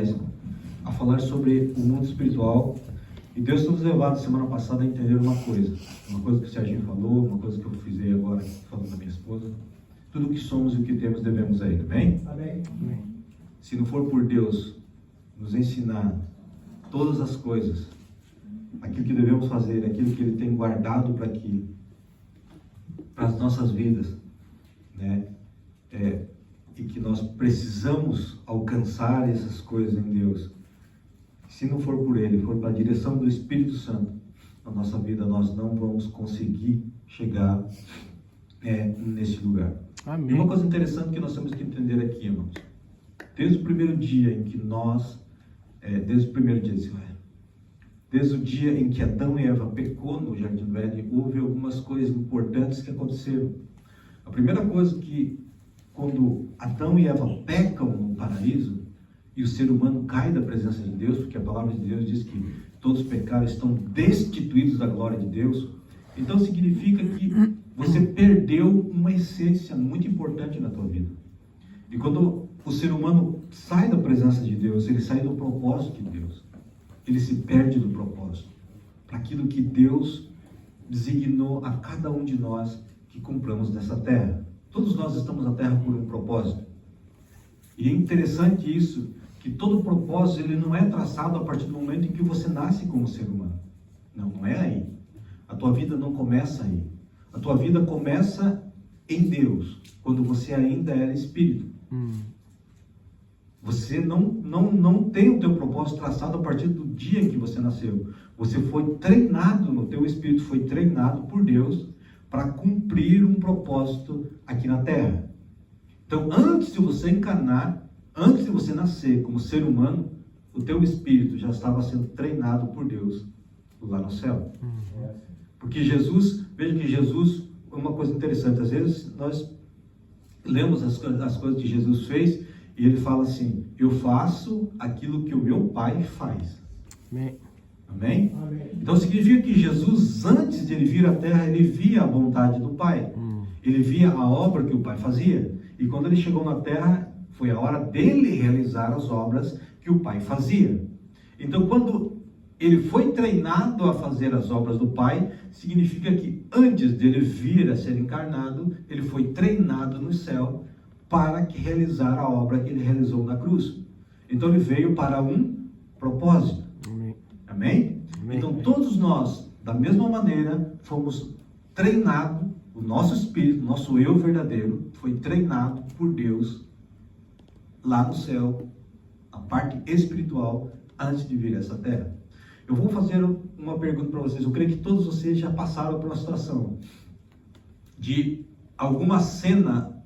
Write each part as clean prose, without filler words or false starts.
espirituais, a falar sobre o mundo espiritual. E Deus tem nos levado semana passada a entender uma coisa que o Serginho falou, uma coisa que eu fiz agora falando da minha esposa. Tudo que somos e o que temos devemos a Ele, amém? Amém. Se não for por Deus nos ensinar todas as coisas, aquilo que devemos fazer, aquilo que Ele tem guardado para as nossas vidas, né? E que nós precisamos alcançar essas coisas em Deus. Se não for por Ele, for para a direção do Espírito Santo na nossa vida, nós não vamos conseguir chegar nesse lugar. Amém. E uma coisa interessante que nós temos que entender aqui, irmãos, desde o primeiro dia em que desde o dia em que Adão e Eva pecou no Jardim do Éden, houve algumas coisas importantes que aconteceram. A primeira coisa que, quando Adão e Eva pecam no paraíso, e o ser humano cai da presença de Deus, porque a palavra de Deus diz que todos os pecados estão destituídos da glória de Deus, então significa que você perdeu uma essência muito importante na tua vida. E quando o ser humano sai da presença de Deus, ele sai do propósito de Deus. Ele se perde do propósito, para aquilo que Deus designou a cada um de nós que cumpramos nessa terra. Todos nós estamos na terra por um propósito. E é interessante isso, que todo propósito ele não é traçado a partir do momento em que você nasce como ser humano. Não é aí. A tua vida não começa aí. A tua vida começa em Deus, quando você ainda era espírito. Você não tem o teu propósito traçado a partir do dia em que você nasceu. Você foi treinado, no teu espírito foi treinado por Deus para cumprir um propósito aqui na terra. Então, antes de você encarnar, antes de você nascer como ser humano, o teu espírito já estava sendo treinado por Deus lá no céu. Porque Jesus, veja que Jesus, uma coisa interessante, às vezes nós lemos as coisas que Jesus fez e ele fala assim: eu faço aquilo que o meu Pai faz. Amém. Amém? Amém. Então significa que Jesus, antes de ele vir à terra, ele via a vontade do Pai. Ele via a obra que o Pai fazia. E quando ele chegou na terra, foi a hora dele realizar as obras que o Pai fazia. Então, quando ele foi treinado a fazer as obras do Pai, significa que antes dele vir a ser encarnado, ele foi treinado no céu para realizar a obra que ele realizou na cruz. Então, ele veio para um propósito. Amém. Amém? Amém. Então, todos nós, da mesma maneira, fomos treinados, o nosso espírito, o nosso eu verdadeiro, foi treinado por Deus lá no céu, a parte espiritual, antes de vir a essa terra. Eu vou fazer uma pergunta para vocês. Eu creio que todos vocês já passaram por uma situação de alguma cena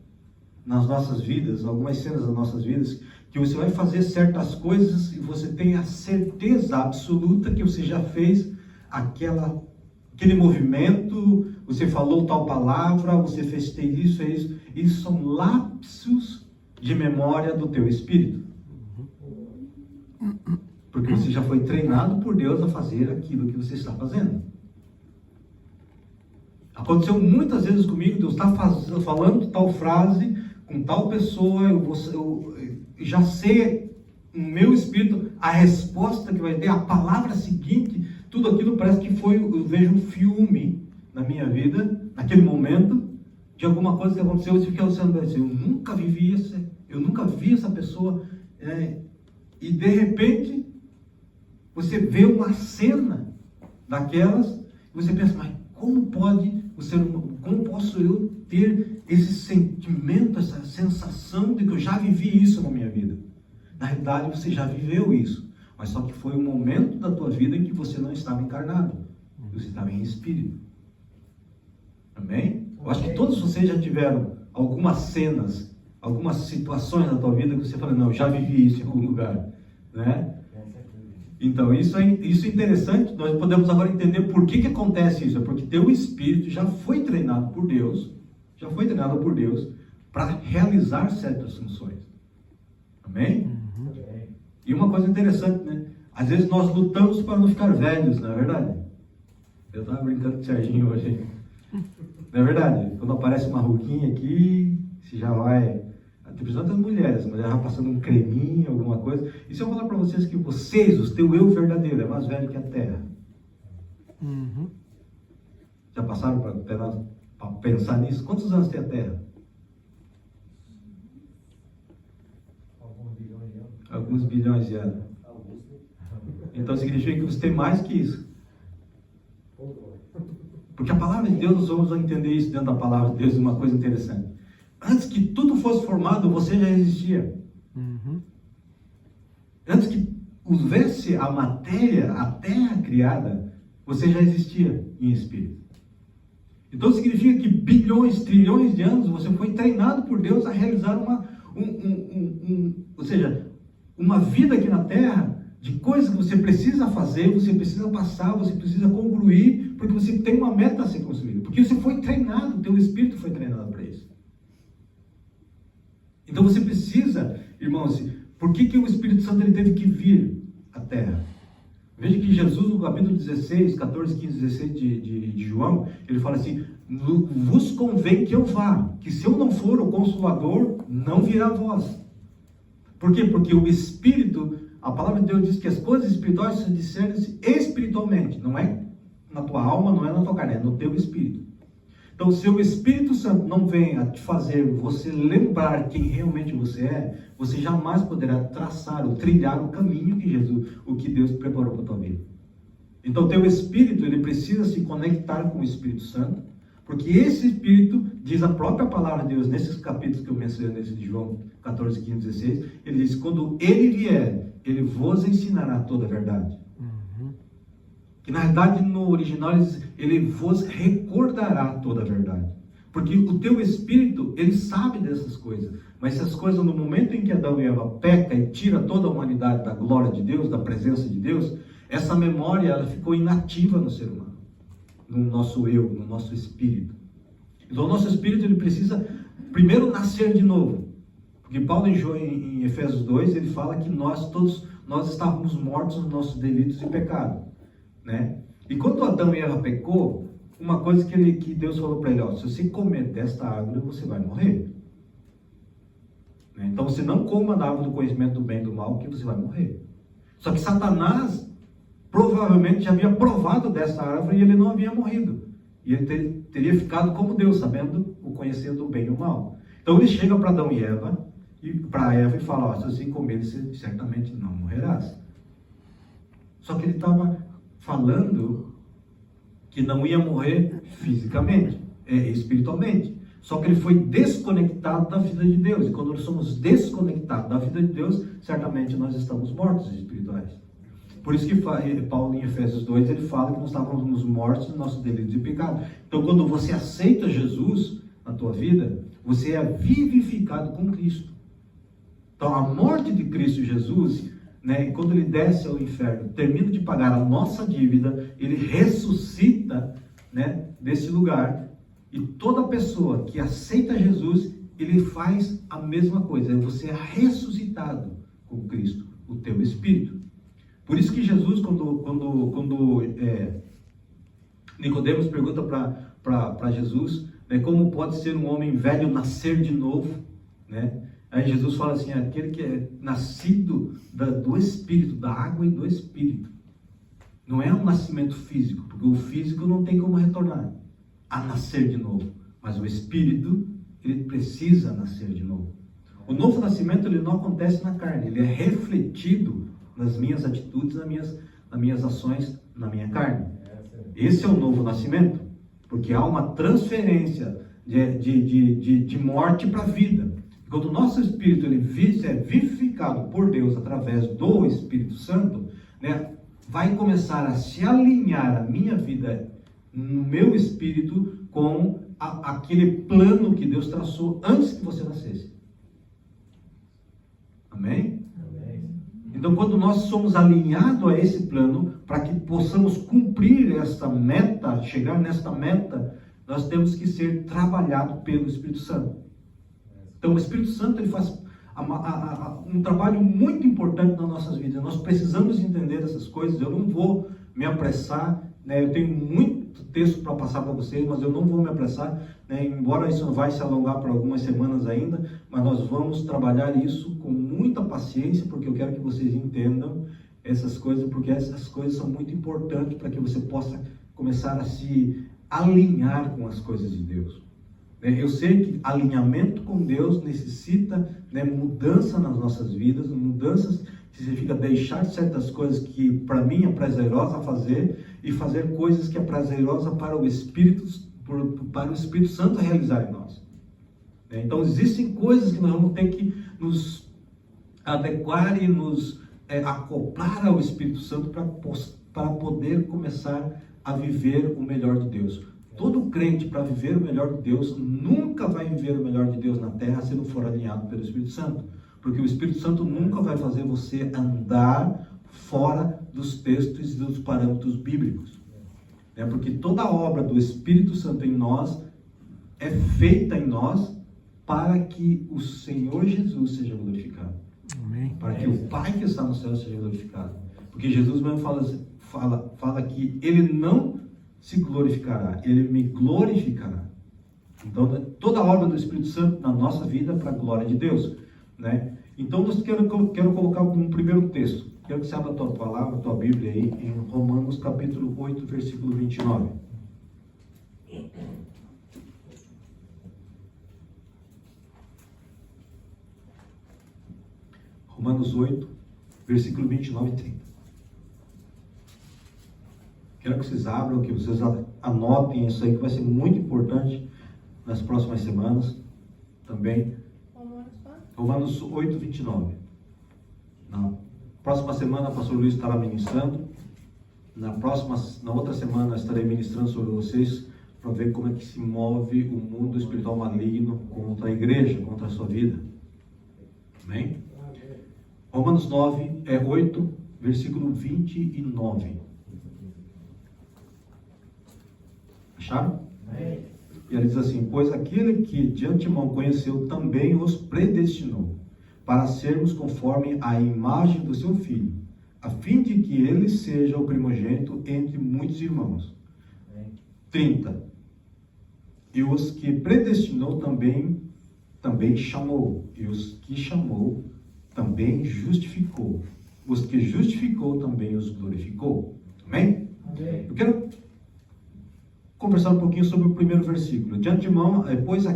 nas nossas vidas, algumas cenas das nossas vidas, que você vai fazer certas coisas e você tem a certeza absoluta que você já fez aquele movimento, você falou tal palavra, você fez isso, fez isso. Isso são lapsos de memória do teu espírito. Porque você já foi treinado por Deus a fazer aquilo que você está fazendo. Aconteceu muitas vezes comigo, Deus está falando tal frase com tal pessoa, eu já sei no meu espírito a resposta que vai ter, a palavra seguinte, tudo aquilo parece que eu vejo um filme na minha vida, naquele momento, de alguma coisa que aconteceu, e fiquei pensando assim, eu nunca vi essa pessoa, e de repente, você vê uma cena daquelas, e você pensa, mas como posso eu ter esse sentimento, essa sensação de que eu já vivi isso na minha vida? Na realidade, você já viveu isso, mas só que foi um momento da tua vida em que você não estava encarnado, você estava em espírito. Amém? Eu acho que todos vocês já tiveram algumas cenas, algumas situações na tua vida que você fala, não, eu já vivi isso em algum lugar, né? Então, isso é interessante. Nós podemos agora entender por que acontece isso. É porque teu espírito já foi treinado por Deus, para realizar certas funções. Amém? E uma coisa interessante, né? Às vezes nós lutamos para não ficar velhos, não é verdade? Eu estava brincando com o Serginho hoje. Não é verdade? Quando aparece uma ruguinha aqui, você já vai Principalmente as mulheres já passando um creminho, alguma coisa. E se eu falar para vocês que vocês, o teu eu verdadeiro, é mais velho que a terra? Uhum. Já passaram para pensar nisso? Quantos anos tem a terra? Alguns bilhões de anos. Então significa que você tem mais que isso. Porque a palavra de Deus, nós vamos entender isso dentro da palavra de Deus, uma coisa interessante. Antes que tudo fosse formado, você já existia. Uhum. Antes que houvesse a matéria, a terra criada, você já existia em espírito. Então significa que bilhões, trilhões de anos você foi treinado por Deus a realizar ou seja, uma vida aqui na terra de coisas que você precisa fazer, você precisa passar, você precisa concluir, porque você tem uma meta a ser construída. Porque você foi treinado, o teu espírito foi treinado para isso. Então você precisa, irmãos, por que o Espírito Santo ele teve que vir à terra? Veja que Jesus, no capítulo 16, 14, 15, 16 de João, ele fala assim: vos convém que eu vá, que se eu não for o Consolador, não virá a vós. Por quê? Porque o Espírito, a palavra de Deus diz que as coisas espirituais se discernem espiritualmente, não é na tua alma, não é na tua carne, é no teu espírito. Então, se o Espírito Santo não vem a te fazer você lembrar quem realmente você é, você jamais poderá traçar ou trilhar o caminho que o que Deus preparou para a tua vida. Então, o teu espírito, ele precisa se conectar com o Espírito Santo, porque esse Espírito, diz a própria palavra de Deus, nesses capítulos que eu mencionei, nesse de João 14, 15, 16, ele diz: quando ele vier, ele vos ensinará toda a verdade. Que na verdade no original ele vos recordará toda a verdade. Porque o teu espírito, ele sabe dessas coisas. Mas essas coisas, no momento em que Adão e Eva peca e tira toda a humanidade da glória de Deus, da presença de Deus, essa memória ela ficou inativa no ser humano. No nosso eu, no nosso espírito. Então o nosso espírito ele precisa primeiro nascer de novo. Porque Paulo em Efésios 2, ele fala que nós estávamos mortos nos nossos delitos e pecados. Né? E quando Adão e Eva pecou, uma coisa que Deus falou para ele: ó, se você comer desta árvore, você vai morrer. Né? Então você não coma da árvore do conhecimento do bem e do mal, que você vai morrer. Só que Satanás provavelmente já havia provado dessa árvore e ele não havia morrido. E ele teria ficado como Deus, sabendo o conhecer do bem e o mal. Então ele chega para Adão e Eva, e fala: ó, se você comer, você certamente não morrerás. Só que ele estava falando que não ia morrer fisicamente, espiritualmente. Só que ele foi desconectado da vida de Deus. E quando nós somos desconectados da vida de Deus, certamente nós estamos mortos espirituais. Por isso que Paulo em Efésios 2, ele fala que nós estávamos mortos no nosso delito de pecado. Então quando você aceita Jesus na tua vida, você é vivificado com Cristo. Então a morte de Cristo Jesus, né, quando ele desce ao inferno, termina de pagar a nossa dívida, ele ressuscita, né, desse lugar. E toda pessoa que aceita Jesus, ele faz a mesma coisa. Você é ressuscitado com Cristo, o teu espírito. Por isso que Jesus, quando Nicodemos pergunta para Jesus, né, como pode ser um homem velho nascer de novo, né? Aí Jesus fala assim: aquele que é nascido do Espírito, da água e do Espírito. Não é um nascimento físico, porque o físico não tem como retornar a nascer de novo. Mas o Espírito, ele precisa nascer de novo. O novo nascimento, ele não acontece na carne, ele é refletido nas minhas atitudes, nas minhas ações, na minha carne. Esse é o novo nascimento, porque há uma transferência de morte para a vida. Quando o nosso espírito ele é vivificado por Deus através do Espírito Santo, né, vai começar a se alinhar a minha vida no meu espírito com aquele plano que Deus traçou antes que você nascesse. Amém? Amém. Então, quando nós somos alinhados a esse plano, para que possamos cumprir essa meta, chegar nesta meta, nós temos que ser trabalhados pelo Espírito Santo. Então, o Espírito Santo ele faz um trabalho muito importante nas nossas vidas. Nós precisamos entender essas coisas. Eu não vou me apressar, né? Eu tenho texto para passar para vocês, mas eu não vou me apressar, né? Embora isso vai se alongar por algumas semanas ainda, mas nós vamos trabalhar isso com muita paciência, porque eu quero que vocês entendam essas coisas, porque essas coisas são muito importantes para que você possa começar a se alinhar com as coisas de Deus. Eu sei que alinhamento com Deus necessita, né, mudança nas nossas vidas, mudanças que significa deixar certas coisas que para mim é prazerosa fazer e fazer coisas que é prazerosa para o Espírito Santo realizar em nós. Então existem coisas que nós vamos ter que nos adequar e nos acoplar ao Espírito Santo para poder começar a viver o melhor de Deus. Todo crente, para viver o melhor de Deus, nunca vai viver o melhor de Deus na terra se não for alinhado pelo Espírito Santo. Porque o Espírito Santo nunca vai fazer você andar fora dos textos e dos parâmetros bíblicos. Porque toda a obra do Espírito Santo em nós é feita em nós para que o Senhor Jesus seja glorificado. Amém. Para que o Pai que está no céu seja glorificado. Porque Jesus mesmo fala que Ele não se glorificará, Ele me glorificará. Então, toda a obra do Espírito Santo na nossa vida é para a glória de Deus, né? Então, eu quero colocar um primeiro texto. Quero que você abra a tua palavra, a tua Bíblia aí, em Romanos capítulo 8, versículo 29. Romanos 8, versículo 29 e 30. Quero que vocês abram, que vocês anotem isso aí, que vai ser muito importante nas próximas semanas também. Romanos 8, 29. Na próxima semana, o pastor Luiz estará ministrando. Na outra semana, estarei ministrando sobre vocês para ver como é que se move o mundo espiritual maligno contra a igreja, contra a sua vida. Amém? Romanos 8, versículo 29. Acharam? Amém. E ele diz assim: pois aquele que de antemão conheceu também os predestinou para sermos conforme a imagem do seu Filho, a fim de que ele seja o primogênito entre muitos irmãos. Amém. 30. E os que predestinou também chamou, e os que chamou também justificou, os que justificou também os glorificou. Amém? Amém. Eu quero conversar um pouquinho sobre o primeiro versículo. De antemão, pois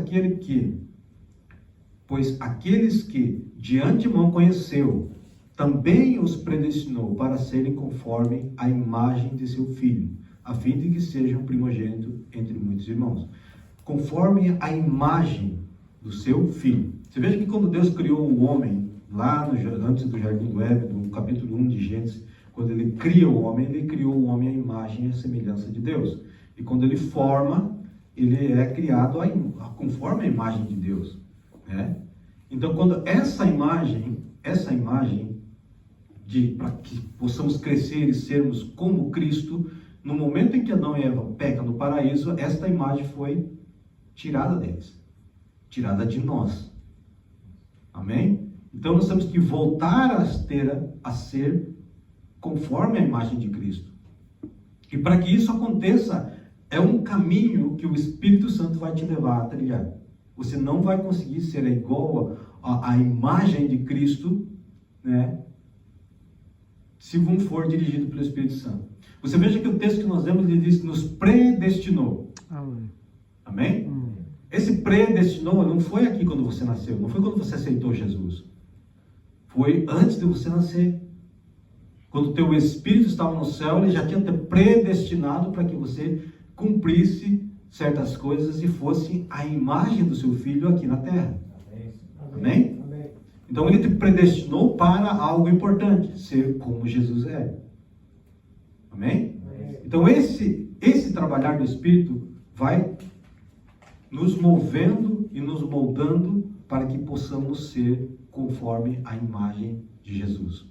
aqueles que de antemão conheceu, também os predestinou para serem conforme a imagem de seu Filho, a fim de que sejam primogênito entre muitos irmãos. Conforme a imagem do seu Filho. Você veja que quando Deus criou o homem, lá antes do Jardim do Éden, no capítulo 1 de Gênesis, quando ele cria o homem, ele criou o homem à imagem e à semelhança de Deus. E quando ele forma, ele é criado conforme a imagem de Deus, né? Então, quando essa imagem para que possamos crescer e sermos como Cristo, no momento em que Adão e Eva pecam no paraíso, esta imagem foi tirada deles, tirada de nós. Amém? Então, nós temos que voltar a ser conforme a imagem de Cristo. E para que isso aconteça, é um caminho que o Espírito Santo vai te levar a trilhar. Você não vai conseguir ser igual à imagem de Cristo, né, se não for dirigido pelo Espírito Santo. Você veja que o texto que nós lemos, ele diz que nos predestinou. Amém? Amém? Esse predestinou não foi aqui quando você nasceu, não foi quando você aceitou Jesus. Foi antes de você nascer. Quando o teu espírito estava no céu, ele já tinha te predestinado para que você cumprisse certas coisas e fosse a imagem do seu Filho aqui na terra. Amém? Amém? Então ele te predestinou para algo importante, ser como Jesus é. Amém? Amém. Então esse trabalhar do Espírito vai nos movendo e nos moldando para que possamos ser conforme a imagem de Jesus.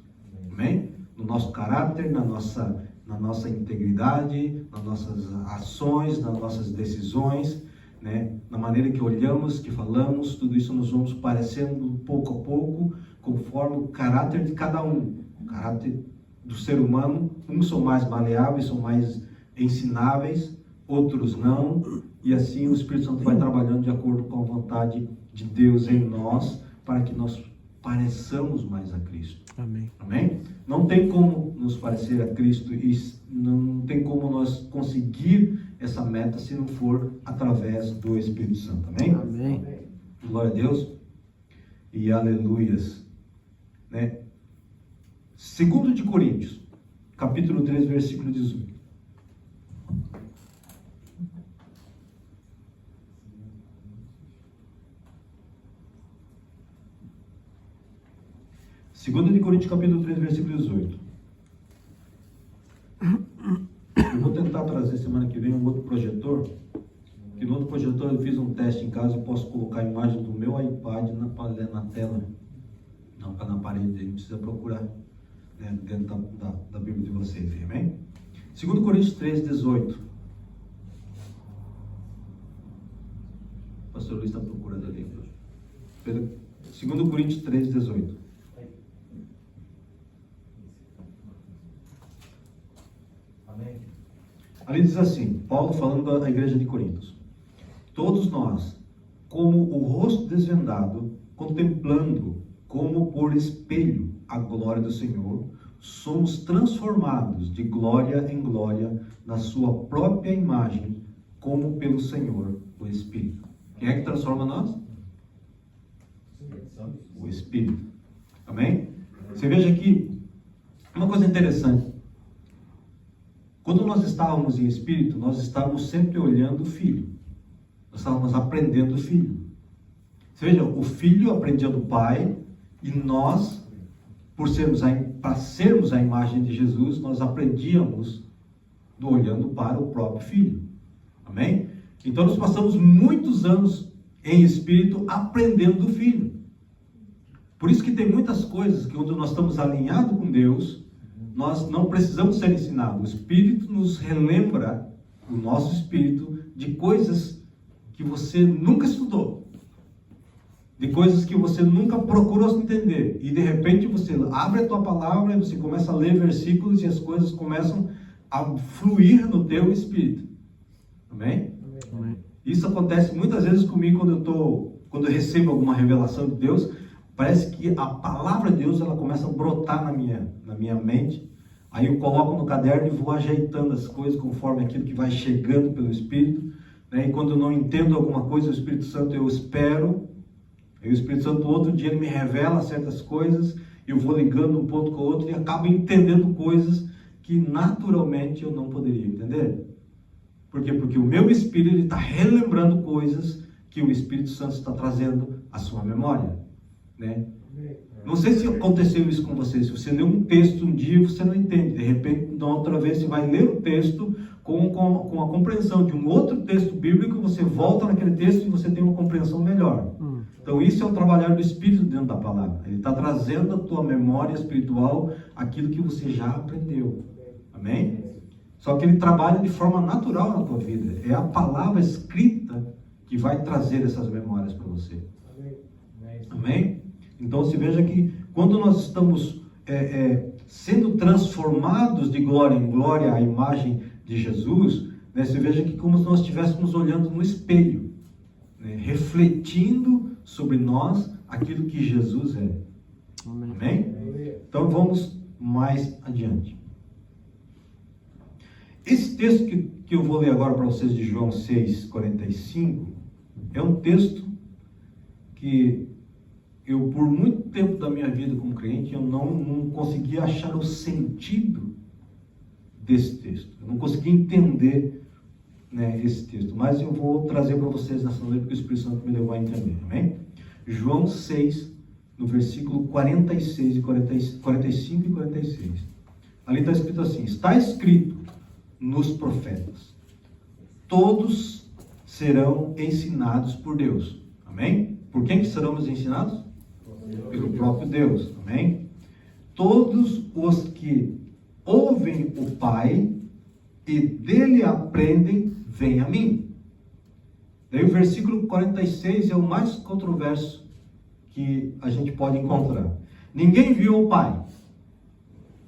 Amém? No nosso caráter, na nossa integridade, nas nossas ações, nas nossas decisões, né? Na maneira que olhamos, que falamos, tudo isso nós vamos parecendo pouco a pouco, conforme o caráter de cada um. O caráter do ser humano, uns são mais maleáveis, são mais ensináveis, outros não, e assim o Espírito Santo vai trabalhando de acordo com a vontade de Deus em nós, para que nós pareçamos mais a Cristo. Amém. Amém? Não tem como nos parecer a Cristo e não tem como nós conseguir essa meta se não for através do Espírito Santo. Amém? Amém. Glória a Deus e aleluias. Né? 2 de Coríntios, capítulo 3, versículo 18. Segundo de Coríntios, capítulo 3, versículo 18. Eu vou tentar trazer semana que vem um outro projetor, que no outro projetor eu fiz um teste em casa, eu posso colocar a imagem do meu iPad na tela, não para na parede, não precisa procurar, né, dentro da Bíblia de vocês, amém? 2 Coríntios 3, 18. O pastor Luiz está procurando ali. 2 Coríntios 3, 18. Ali diz assim, Paulo falando da igreja de Coríntios: todos nós, como o rosto desvendado, contemplando como por espelho a glória do Senhor, somos transformados de glória em glória na sua própria imagem, como pelo Senhor, o Espírito. Quem é que transforma nós? O Espírito. Amém? Você veja aqui uma coisa interessante. Quando nós estávamos em espírito, nós estávamos sempre olhando o Filho. Nós estávamos aprendendo o Filho. Você veja, o Filho aprendia do Pai, e nós, para sermos a imagem de Jesus, nós aprendíamos olhando para o próprio Filho. Amém? Então nós passamos muitos anos em espírito aprendendo do Filho. Por isso que tem muitas coisas que quando nós estamos alinhados com Deus, nós não precisamos ser ensinados. O Espírito nos relembra, o nosso Espírito, de coisas que você nunca estudou, de coisas que você nunca procurou entender, e de repente você abre a tua palavra e você começa a ler versículos e as coisas começam a fluir no teu Espírito. Amém? Amém. Isso acontece muitas vezes comigo quando eu recebo alguma revelação de Deus. Parece que a palavra de Deus ela começa a brotar na minha mente. Aí eu coloco no caderno e vou ajeitando as coisas conforme aquilo que vai chegando pelo Espírito. Né? E quando eu não entendo alguma coisa, o Espírito Santo eu espero. E o Espírito Santo outro dia ele me revela certas coisas. Eu vou ligando um ponto com o outro e acabo entendendo coisas que naturalmente eu não poderia entender. Por quê? Porque o meu Espírito está relembrando coisas que o Espírito Santo está trazendo à sua memória. Né? Não sei se aconteceu isso com você. Se você lê um texto um dia, você não entende. De repente, na outra vez, você vai ler o texto com a compreensão de um outro texto bíblico, você volta naquele texto e você tem uma compreensão melhor. Então, isso é o trabalhar do Espírito dentro da palavra. Ele está trazendo à tua memória espiritual aquilo que você já aprendeu. Amém? Só que ele trabalha de forma natural na tua vida. É a palavra escrita que vai trazer essas memórias para você. Amém? Então, se veja que quando nós estamos sendo transformados de glória em glória à imagem de Jesus, né, você veja que como se nós estivéssemos olhando no espelho, né, refletindo sobre nós aquilo que Jesus é. Amém. Amém? Então, vamos mais adiante. Esse texto que eu vou ler agora para vocês de João 6,45, é um texto que eu, por muito tempo da minha vida como crente, eu não conseguia achar o sentido desse texto. Eu não conseguia entender, né, esse texto. Mas eu vou trazer para vocês nessa noite, porque o Espírito Santo me levou a entender. Amém? João 6, no versículo 45 e 46. Ali está escrito assim: está escrito nos profetas, todos serão ensinados por Deus. Amém? Por quem que seremos ensinados? Pelo próprio Deus. Amém? Todos os que ouvem o Pai e dele aprendem, vêm a mim. Daí o versículo 46 é o mais controverso que a gente pode encontrar. Ninguém viu o Pai.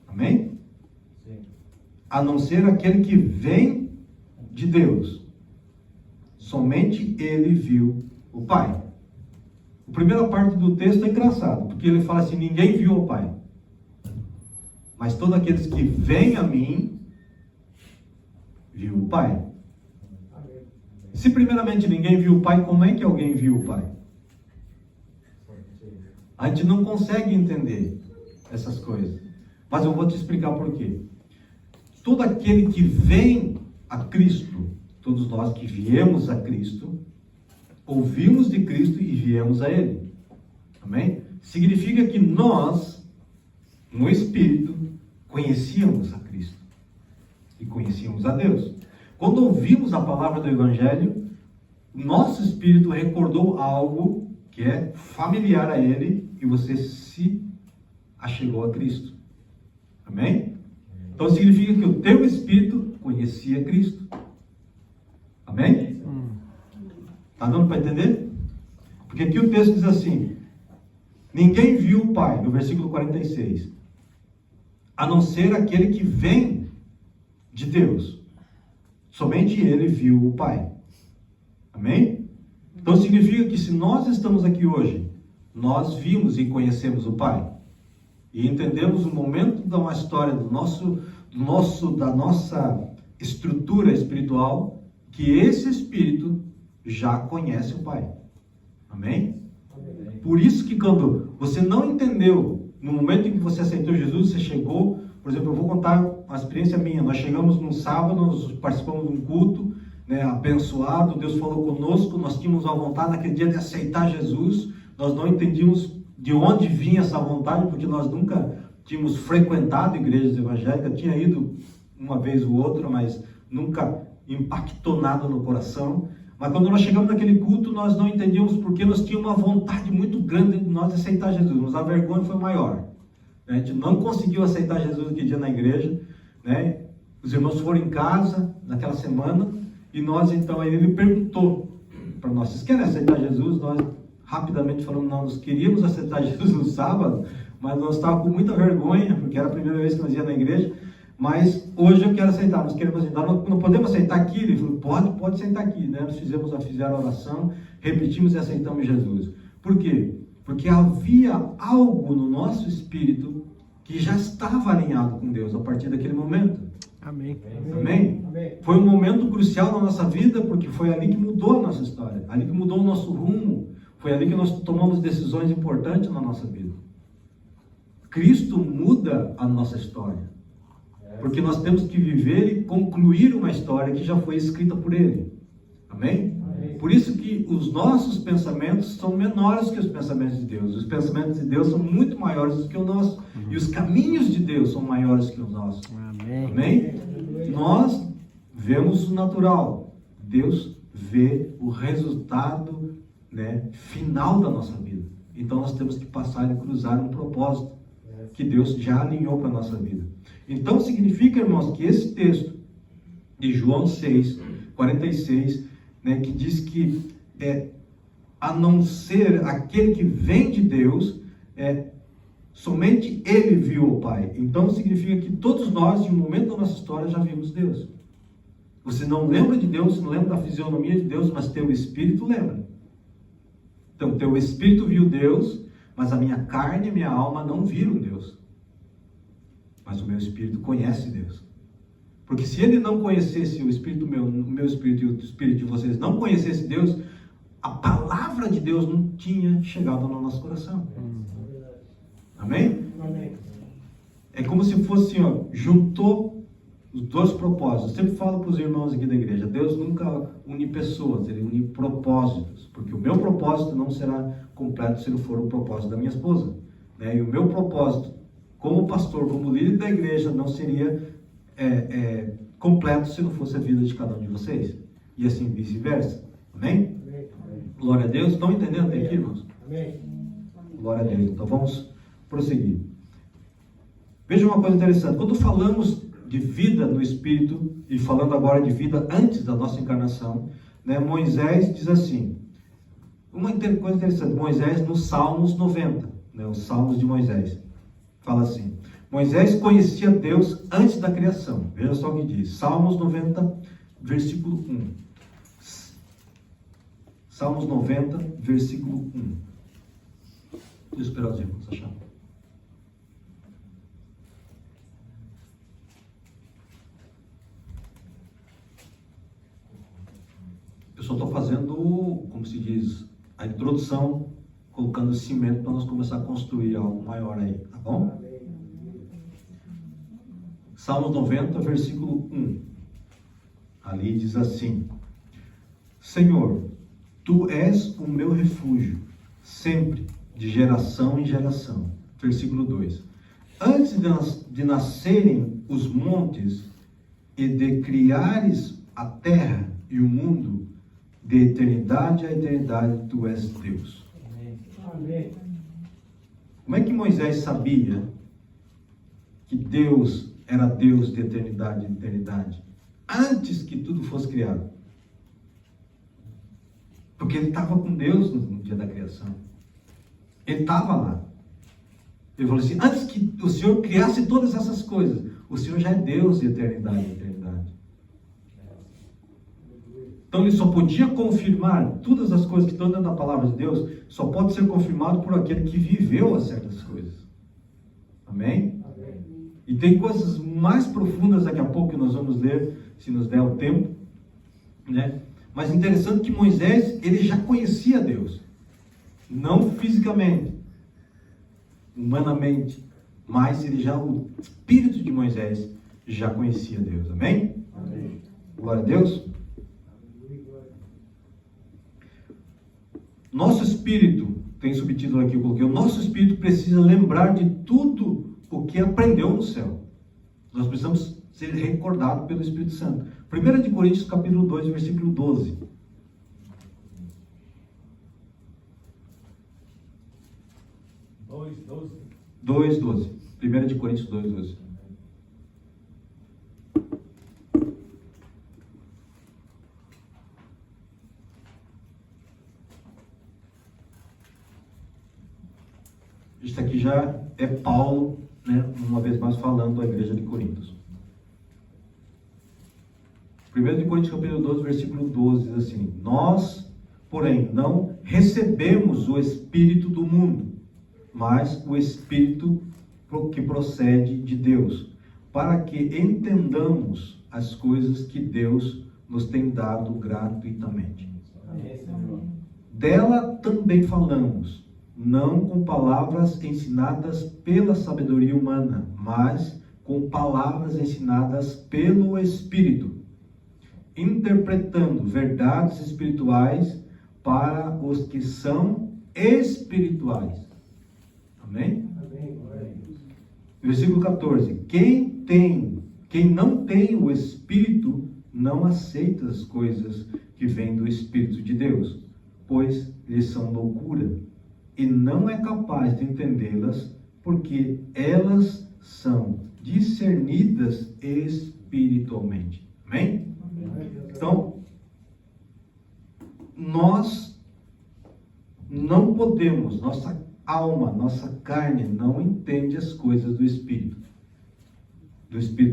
Amém? Sim. A não ser aquele que vem de Deus, somente ele viu o Pai. A primeira parte do texto é engraçado, porque ele fala assim, ninguém viu o Pai. Mas todos aqueles que vêm a mim, viu o Pai. Se primeiramente ninguém viu o Pai, como é que alguém viu o Pai? A gente não consegue entender essas coisas. Mas eu vou te explicar por quê. Todo aquele que vem a Cristo, todos nós que viemos a Cristo, ouvimos de Cristo e viemos a Ele. Amém? Significa que nós, no Espírito, conhecíamos a Cristo e conhecíamos a Deus. Quando ouvimos a palavra do Evangelho, nosso Espírito recordou algo que é familiar a Ele e você se achegou a Cristo. Amém? Então significa que o teu Espírito conhecia Cristo. Amém? Está dando para entender? Porque aqui o texto diz assim, ninguém viu o Pai, no versículo 46, a não ser aquele que vem de Deus. Somente ele viu o Pai. Amém? Então significa que se nós estamos aqui hoje, nós vimos e conhecemos o Pai. E entendemos o momento da uma história da nossa estrutura espiritual, que esse Espírito já conhece o Pai. Amém? Amém? Por isso que quando você não entendeu, no momento em que você aceitou Jesus, você chegou, por exemplo, eu vou contar uma experiência minha. Nós chegamos num sábado, nós participamos de um culto, né, abençoado, Deus falou conosco, nós tínhamos a vontade naquele dia de aceitar Jesus, nós não entendíamos de onde vinha essa vontade, porque nós nunca tínhamos frequentado igrejas evangélicas, tinha ido uma vez ou outra, mas nunca impactou nada no coração. Mas quando nós chegamos naquele culto, nós não entendíamos porque nós tínhamos uma vontade muito grande de nós aceitar Jesus, mas a vergonha foi maior. A gente não conseguiu aceitar Jesus aquele dia na igreja, né? Os irmãos foram em casa naquela semana e nós então, aí ele perguntou para nós, vocês querem aceitar Jesus? Nós rapidamente falamos, nós queríamos aceitar Jesus no sábado, mas nós estávamos com muita vergonha, porque era a primeira vez que nós íamos na igreja, mas hoje eu quero aceitar, nós queremos aceitar, não podemos aceitar aqui? Ele falou, pode sentar aqui, né? Nós fizeram a oração, repetimos e aceitamos Jesus. Por quê? Porque havia algo no nosso espírito que já estava alinhado com Deus a partir daquele momento. Amém. Amém? Amém? Foi um momento crucial na nossa vida, porque foi ali que mudou a nossa história, ali que mudou o nosso rumo, foi ali que nós tomamos decisões importantes na nossa vida. Cristo muda a nossa história, porque nós temos que viver e concluir uma história que já foi escrita por Ele. Amém? Amém. Por isso que os nossos pensamentos são menores que os pensamentos de Deus. Os pensamentos de Deus são muito maiores do que os nossos. E os caminhos de Deus são maiores que os nossos. Amém. Amém? Nós vemos o natural. Deus vê o resultado, né, final da nossa vida. Então nós temos que passar e cruzar um propósito que Deus já alinhou para a nossa vida. Então significa, irmãos, que esse texto de João 6, 46, né, que diz que a não ser aquele que vem de Deus, somente ele viu o Pai. Então significa que todos nós, em um momento da nossa história, já vimos Deus. Você não lembra de Deus, não lembra da fisionomia de Deus, mas teu espírito lembra. Então teu espírito viu Deus, mas a minha carne e a minha alma não viram Deus. Mas o meu espírito conhece Deus. Porque se ele não conhecesse o espírito meu, o meu espírito e o espírito de vocês não conhecesse Deus, a palavra de Deus não tinha chegado no nosso coração. Amém? Amém. É como se fosse, juntou os dois propósitos. Eu sempre falo para os irmãos aqui da igreja, Deus nunca une pessoas, Ele une propósitos. Porque o meu propósito não será completo se não for o propósito da minha esposa. Né? E o meu propósito, como pastor, como líder da igreja, não seria completo se não fosse a vida de cada um de vocês. E assim vice-versa. Amém? Amém? Glória a Deus. Estão entendendo até aqui, irmãos? Amém. Glória a Deus. Então vamos prosseguir. Veja uma coisa interessante. Quando falamos de vida no Espírito, e falando agora de vida antes da nossa encarnação, né, Moisés diz assim, uma coisa interessante, Moisés nos Salmos 90, né, os Salmos de Moisés, fala assim, Moisés conhecia Deus antes da criação. Veja só o que diz, Salmos 90, versículo 1. Salmos 90, versículo 1. Deixa eu esperar os irmãos achar. Eu só estou fazendo, como se diz, a introdução, colocando cimento para nós começar a construir algo maior aí, tá bom? Salmos 90, versículo 1. Ali diz assim: Senhor, Tu és o meu refúgio, sempre, de geração em geração. Versículo 2. Antes de nascerem os montes e de criares a terra e o mundo, de eternidade a eternidade, Tu és Deus. Amém. Como é que Moisés sabia que Deus era Deus de eternidade em eternidade? Antes que tudo fosse criado. Porque ele estava com Deus no dia da criação. Ele estava lá. Ele falou assim, antes que o Senhor criasse todas essas coisas, o Senhor já é Deus de eternidade em eternidade. Então ele só podia confirmar todas as coisas que estão dentro da palavra de Deus, só pode ser confirmado por aquele que viveu as certas coisas. Amém? E tem coisas mais profundas daqui a pouco que nós vamos ler, se nos der o tempo, né? Mas interessante que Moisés, ele já conhecia Deus. Não fisicamente, humanamente, mas ele já, o espírito de Moisés já conhecia Deus. Amém? Amém. Glória a Deus. Nosso espírito, tem subtítulo aqui, eu coloquei, o nosso espírito precisa lembrar de tudo o que aprendeu no céu. Nós precisamos ser recordados pelo Espírito Santo. 1 Coríntios capítulo 2, versículo 12. Dois, 2:12. 1 Coríntios 2:12. Isso aqui já é Paulo, né, uma vez mais falando à igreja de Coríntios. 1 Coríntios capítulo 12, versículo 12, diz assim: Nós, porém, não recebemos o Espírito do mundo, mas o Espírito que procede de Deus, para que entendamos as coisas que Deus nos tem dado gratuitamente. Amém, Senhor. Dela também falamos, não com palavras ensinadas pela sabedoria humana, mas com palavras ensinadas pelo Espírito, interpretando verdades espirituais para os que são espirituais. Amém? Amém. Glória a Deus. Versículo 14. Quem não tem o Espírito não aceita as coisas que vêm do Espírito de Deus, pois lhes são loucura, e não é capaz de entendê-las, porque elas são discernidas espiritualmente. Amém? Então, nós não podemos, nossa alma, nossa carne não entende as coisas do Espírito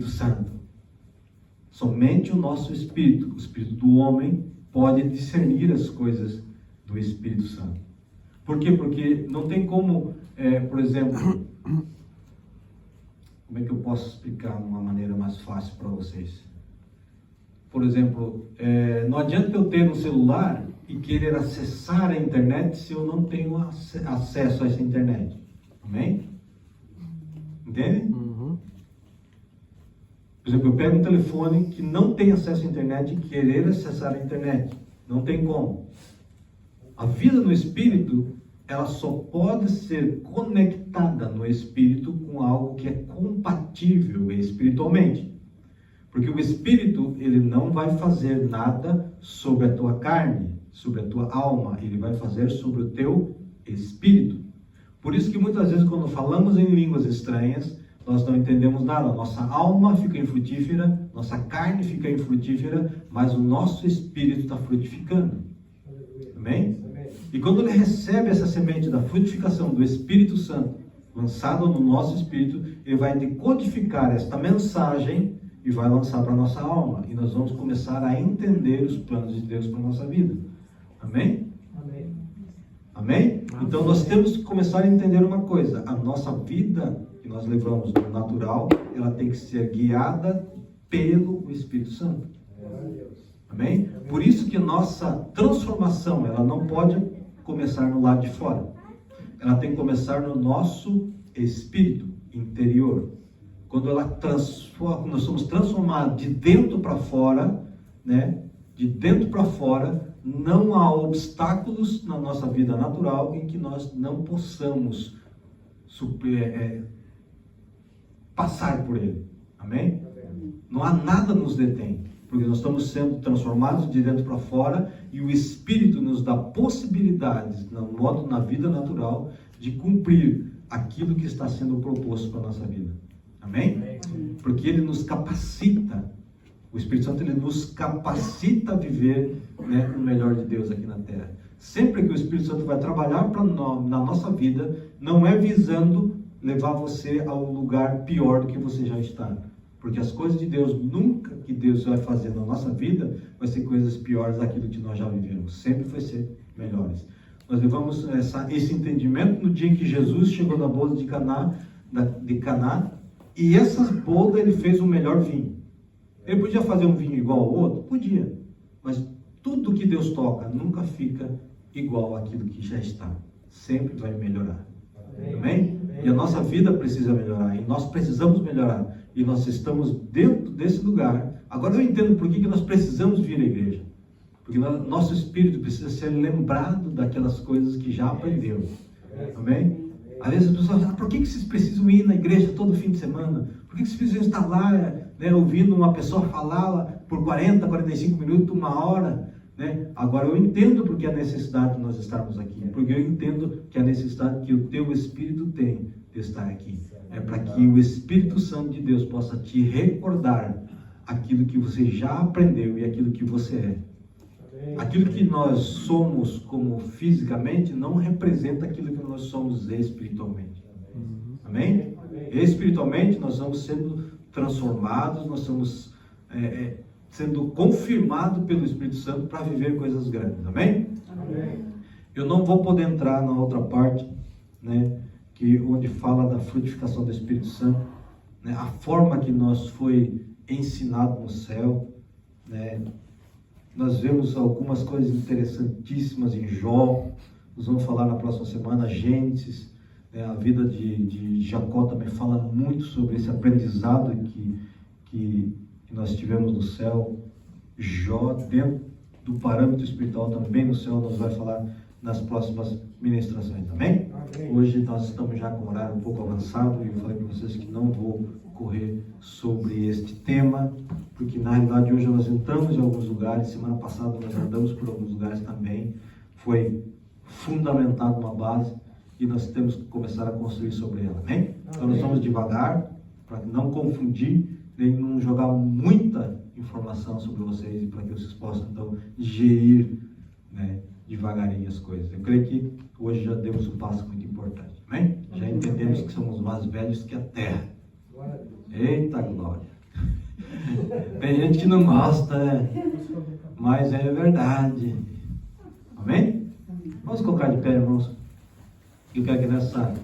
Santo. Somente o nosso espírito, o espírito do homem, pode discernir as coisas do Espírito Santo. Por quê? Porque não tem como, por exemplo, como é que eu posso explicar de uma maneira mais fácil para vocês? Por exemplo, não adianta eu ter um celular e querer acessar a internet se eu não tenho acesso a essa internet. Amém? Entende? Uhum. Por exemplo, eu pego um telefone que não tem acesso à internet e querer acessar a internet. Não tem como. A vida no Espírito, ela só pode ser conectada no Espírito com algo que é compatível espiritualmente. Porque o Espírito, ele não vai fazer nada sobre a tua carne, sobre a tua alma. Ele vai fazer sobre o teu Espírito. Por isso que muitas vezes quando falamos em línguas estranhas, nós não entendemos nada. Nossa alma fica infrutífera, nossa carne fica infrutífera, mas o nosso Espírito está frutificando. Amém? E quando ele recebe essa semente da frutificação do Espírito Santo, lançada no nosso Espírito, ele vai decodificar esta mensagem e vai lançar para a nossa alma. E nós vamos começar a entender os planos de Deus para a nossa vida. Amém? Amém. Amém? Então nós temos que começar a entender uma coisa. A nossa vida que nós levamos no natural, ela tem que ser guiada pelo Espírito Santo. Amém? Por isso que nossa transformação, ela não pode começar no lado de fora. Ela tem que começar no nosso espírito interior. Quando ela transforma, nós somos transformados de dentro para fora, né? De dentro para fora, não há obstáculos na nossa vida natural em que nós não possamos passar por ele. Amém? Não há nada nos detém, porque nós estamos sendo transformados de dentro para fora e o Espírito nos dá possibilidades, no modo, na vida natural, de cumprir aquilo que está sendo proposto para a nossa vida. Amém? Porque ele nos capacita, o Espírito Santo ele nos capacita a viver, né, o melhor de Deus aqui na terra. Sempre que o Espírito Santo vai trabalhar na nossa vida, não é visando levar você ao lugar pior do que você já está. Porque as coisas de Deus, nunca que Deus vai fazer na nossa vida, vai ser coisas piores daquilo que nós já vivemos. Sempre vai ser melhores. Nós levamos esse entendimento no dia em que Jesus chegou na boda de Caná, e essas bodas ele fez o melhor vinho. Ele podia fazer um vinho igual ao outro? Podia. Mas tudo que Deus toca nunca fica igual àquilo que já está. Sempre vai melhorar. Amém? E a nossa vida precisa melhorar. E nós precisamos melhorar. E nós estamos dentro desse lugar. Agora eu entendo por que nós precisamos vir à igreja. Porque nosso espírito precisa ser lembrado daquelas coisas que já aprendeu. Amém? Às vezes as pessoas falam, por que vocês precisam ir na igreja todo fim de semana? Por que vocês precisam estar lá, né, ouvindo uma pessoa falar por 40, 45 minutos, 1 hora? Né? Agora eu entendo porque a necessidade de nós estarmos aqui. Porque eu entendo que a necessidade que o teu Espírito tem de estar aqui. É para que o Espírito Santo de Deus possa te recordar aquilo que você já aprendeu e aquilo que você é. Aquilo que nós somos como fisicamente não representa aquilo que nós somos espiritualmente. Amém? Espiritualmente nós vamos sendo transformados, nós somos sendo confirmados pelo Espírito Santo para viver coisas grandes. Amém? Amém. Eu não vou poder entrar na outra parte, né, onde fala da frutificação do Espírito Santo, né, a forma que nós foi ensinado no céu, né. Nós vemos algumas coisas interessantíssimas em Jó. Nós vamos falar na próxima semana, Gênesis, né, a vida de Jacó também fala muito sobre esse aprendizado que nós tivemos no céu. Jó, dentro do parâmetro espiritual também no céu, nós vamos falar nas próximas ministrações, amém? Amém. Hoje nós estamos já com o horário um pouco avançado e eu falei para vocês que não vou correr sobre este tema, porque na realidade hoje nós entramos em alguns lugares, semana passada nós andamos por alguns lugares também, foi fundamentado uma base e nós temos que começar a construir sobre ela, amém? Então nós vamos devagar, para não confundir, nem não jogar muita informação sobre vocês, para que vocês possam então digerir, né, devagarinho as coisas. Eu creio que hoje já demos um passo muito importante, amém? Já entendemos que somos mais velhos que a terra. Eita glória! Tem gente que não gosta, né? Mas é verdade. Amém? Vamos colocar de pé, irmãos. Eu quero que nesta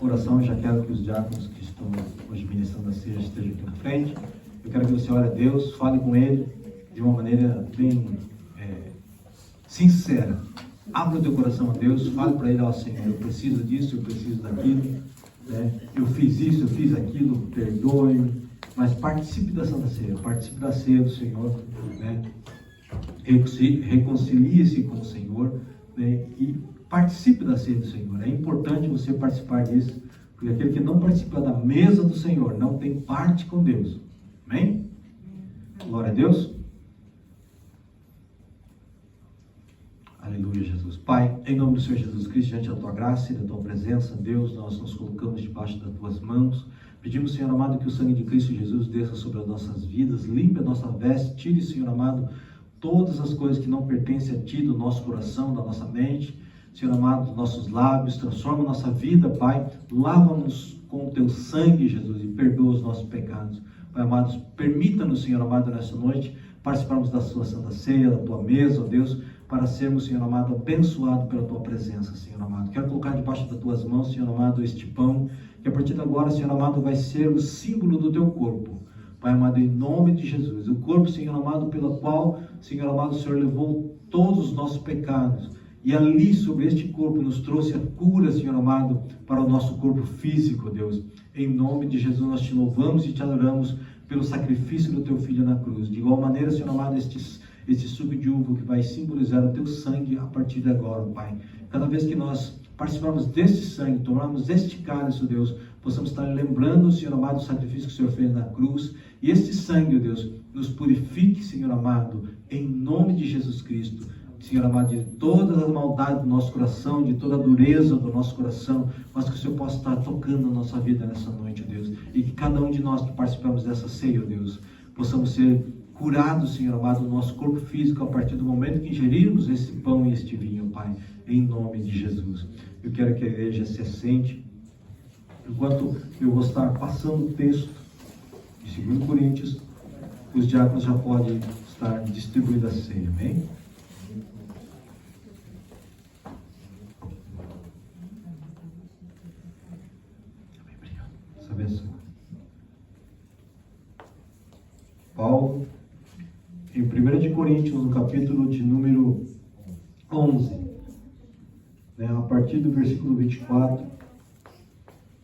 oração, eu já quero que os diáconos que estão hoje ministrando a ceia estejam aqui na frente. Eu quero que você ore a Deus, fale com Ele de uma maneira bem sincera. Abra o teu coração a Deus, fale para Ele, ó Senhor, eu preciso disso, eu preciso daquilo, né? Eu fiz isso, eu fiz aquilo, perdoe-me, mas participe da Santa Ceia, participe da ceia do Senhor, né? Reconcilie-se com o Senhor, né? E participe da ceia do Senhor. É importante você participar disso, porque aquele que não participa da mesa do Senhor não tem parte com Deus. Amém? Glória a Deus. Aleluia, Jesus. Pai, em nome do Senhor Jesus Cristo, diante da Tua graça e da Tua presença, Deus, nós nos colocamos debaixo das Tuas mãos. Pedimos, Senhor amado, que o sangue de Cristo Jesus desça sobre as nossas vidas, limpe a nossa veste, tire, Senhor amado, todas as coisas que não pertencem a Ti, do nosso coração, da nossa mente, Senhor amado, dos nossos lábios, transforma a nossa vida, Pai, lava-nos com o Teu sangue, Jesus, e perdoa os nossos pecados. Pai amado, permita-nos, Senhor amado, nessa noite, participarmos da sua Santa Ceia, da tua mesa, ó Deus, para sermos, Senhor amado, abençoados pela tua presença, Senhor amado. Quero colocar debaixo das tuas mãos, Senhor amado, este pão, que a partir de agora, Senhor amado, vai ser o símbolo do teu corpo. Pai amado, em nome de Jesus, o corpo, Senhor amado, pela qual, Senhor amado, o Senhor levou todos os nossos pecados, e ali sobre este corpo nos trouxe a cura, Senhor amado, para o nosso corpo físico, Deus. Em nome de Jesus nós te louvamos e te adoramos pelo sacrifício do teu Filho na cruz. De igual maneira, Senhor amado, este suco de uva que vai simbolizar o teu sangue a partir de agora, Pai. Cada vez que nós participarmos deste sangue, tomarmos este cálice, Deus, possamos estar lembrando, Senhor amado, o sacrifício que o Senhor fez na cruz. E este sangue, Deus, nos purifique, Senhor amado, em nome de Jesus Cristo. Senhor amado, de toda a maldade do nosso coração, de toda a dureza do nosso coração, mas que o Senhor possa estar tocando a nossa vida nessa noite, Deus. E que cada um de nós que participamos dessa ceia, Deus, possamos ser curados, Senhor amado, do nosso corpo físico a partir do momento que ingerirmos esse pão e este vinho, Pai, em nome de Jesus. Eu quero que a igreja se assente, enquanto eu vou estar passando o texto de 2 Coríntios, os diáconos já podem estar distribuindo a ceia, amém? Paulo, em 1 Coríntios, no capítulo de número 11, a partir do versículo 24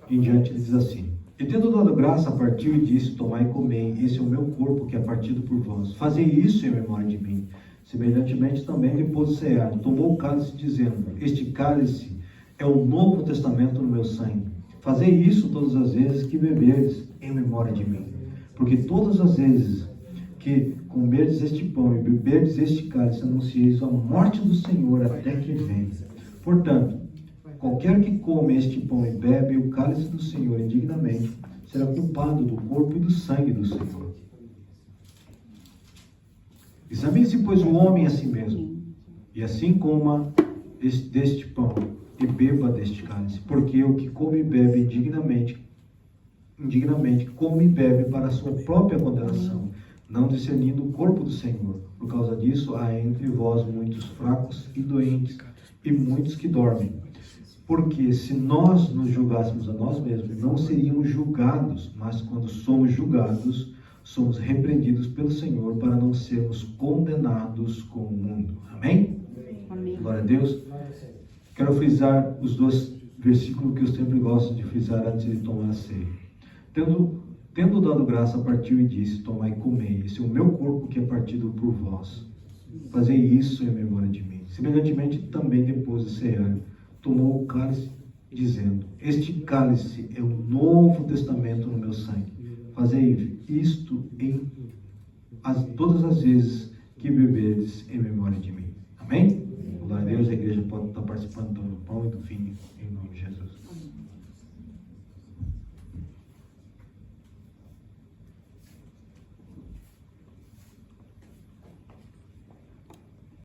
em diante, ele diz assim: E tendo dado graça, partiu e disse: Tomai e comei, esse é o meu corpo que é partido por vós. Fazei isso em memória de mim. Semelhantemente também, depois de cear, tomou o cálice, dizendo: Este cálice é o novo testamento no meu sangue. Fazei isso todas as vezes que beberdes em memória de mim. Porque todas as vezes que comerdes este pão e beberdes este cálice, anuncieis a morte do Senhor até que venha. Portanto, qualquer que come este pão e bebe o cálice do Senhor indignamente, será culpado do corpo e do sangue do Senhor. Examine-se, pois, o homem a si mesmo, e assim coma deste pão e beba deste cálice, porque o que come e bebe indignamente come e bebe para a sua própria condenação, não discernindo o corpo do Senhor. Por causa disso, há entre vós muitos fracos e doentes, e muitos que dormem. Porque se nós nos julgássemos a nós mesmos, não seríamos julgados, mas quando somos julgados, somos repreendidos pelo Senhor para não sermos condenados com o mundo. Amém? Amém. Glória a Deus. Quero frisar os 2 versículos que eu sempre gosto de frisar antes de tomar a ceia. Tendo dado graça, partiu e disse: Tomai e comei, esse é o meu corpo que é partido por vós. Fazei isso em memória de mim. Semelhantemente, também depois de cear, tomou o cálice, dizendo: Este cálice é o novo testamento no meu sangue. Fazei isto todas as vezes que beberdes em memória de mim. Amém? Glória a Deus, a igreja pode estar participando do pão e do vinho.